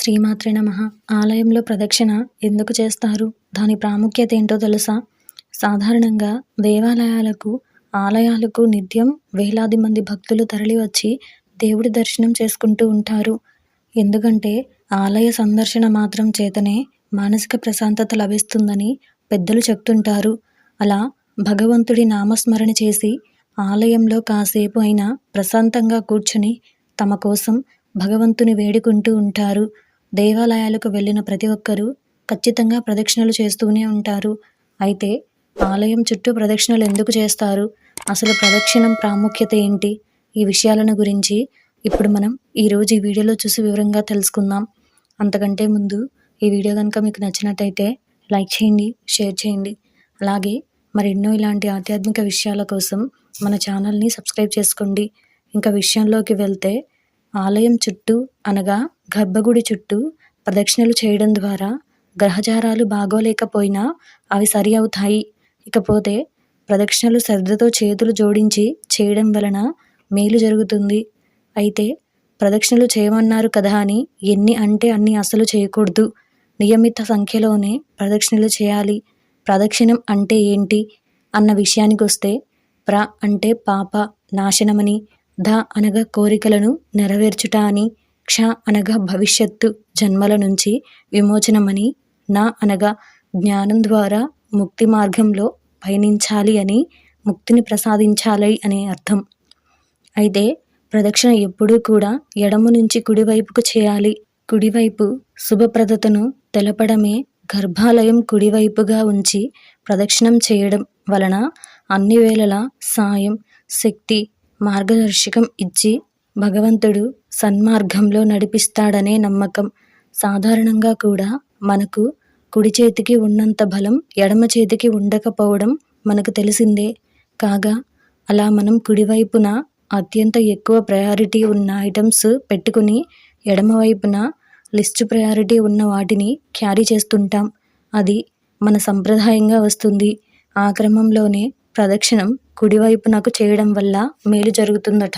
శ్రీమాత్రే నమః. ఆలయంలో ప్రదక్షిణ ఎందుకు చేస్తారు? దాని ప్రాముఖ్యత ఏంటో తెలుసా? సాధారణంగా దేవాలయాలకు, ఆలయాలకు నిత్యం వేలాది మంది భక్తులు తరలివచ్చి దేవుడి దర్శనం చేసుకుంటూ ఉంటారు. ఎందుకంటే ఆలయ సందర్శన మాత్రం చేతనే మానసిక ప్రశాంతత లభిస్తుందని పెద్దలు చెప్తుంటారు. అలా భగవంతుడి నామస్మరణ చేసి ఆలయంలో కాసేపు అయినా ప్రశాంతంగా కూర్చుని తమ కోసం భగవంతుని వేడుకుంటూ ఉంటారు. దేవాలయాలకు వెళ్ళిన ప్రతి ఒక్కరూ ఖచ్చితంగా ప్రదక్షిణలు చేస్తూనే ఉంటారు. అయితే ఆలయం చుట్టూ ప్రదక్షిణలు ఎందుకు చేస్తారు? అసలు ప్రదక్షిణం ప్రాముఖ్యత ఏంటి? ఈ విషయాలను గురించి ఇప్పుడు మనం ఈరోజు ఈ వీడియోలో చూసి వివరంగా తెలుసుకుందాం. అంతకంటే ముందు ఈ వీడియో కనుక మీకు నచ్చినట్టయితే లైక్ చేయండి, షేర్ చేయండి. అలాగే మరెన్నో ఇలాంటి ఆధ్యాత్మిక విషయాల కోసం మన ఛానల్ని సబ్స్క్రైబ్ చేసుకోండి. ఇంకా విషయంలోకి వెళ్తే ఆలయం చుట్టూ అనగా గర్భగుడి చుట్టూ ప్రదక్షిణలు చేయడం ద్వారా గ్రహచారాలు బాగోలేకపోయినా అవి సరి అవుతాయి. ఇకపోతే ప్రదక్షిణలు శ్రద్ధతో చేతులు జోడించి చేయడం వలన మేలు జరుగుతుంది. అయితే ప్రదక్షిణలు చేయమన్నారు కదా అని ఎన్ని అంటే అన్ని అసలు చేయకూడదు. నియమిత సంఖ్యలోనే ప్రదక్షిణలు చేయాలి. ప్రదక్షిణం అంటే ఏంటి అన్న విషయానికి వస్తే, ప్ర అంటే పాప నాశనమని, ధ అనగా కోరికలను నెరవేర్చుట అని, క్ష అనగా భవిష్యత్తు జన్మల నుంచి విమోచనమని, నా అనగా జ్ఞానం ద్వారా ముక్తి మార్గంలో పయనించాలి అని, ముక్తిని ప్రసాదించాలి అనే అర్థం. అయితే ప్రదక్షిణ ఎప్పుడూ కూడా ఎడమ నుంచి కుడివైపుకు చేయాలి. కుడివైపు శుభప్రదతను తెలపడమే గర్భాలయం కుడివైపుగా ఉంచి ప్రదక్షిణం చేయడం వలన అన్ని వేళలా సాయం, శక్తి, మార్గదర్శకం ఇచ్చి భగవంతుడు సన్మార్గంలో నడిపిస్తాడనే నమ్మకం. సాధారణంగా కూడా మనకు కుడి చేతికి ఉన్నంత బలం ఎడమ చేతికి ఉండకపోవడం మనకు తెలిసిందే. కాగా అలా మనం కుడివైపున అత్యంత ఎక్కువ ప్రయారిటీ ఉన్న ఐటమ్స్ పెట్టుకుని ఎడమవైపున లిస్ట్ ప్రయారిటీ ఉన్న వాటిని క్యారీ చేస్తుంటాం. అది మన సంప్రదాయంగా వస్తుంది. ఆ క్రమంలోనే ప్రదక్షిణం కుడివైపునకు చేయడం వల్ల మేలు జరుగుతుందట.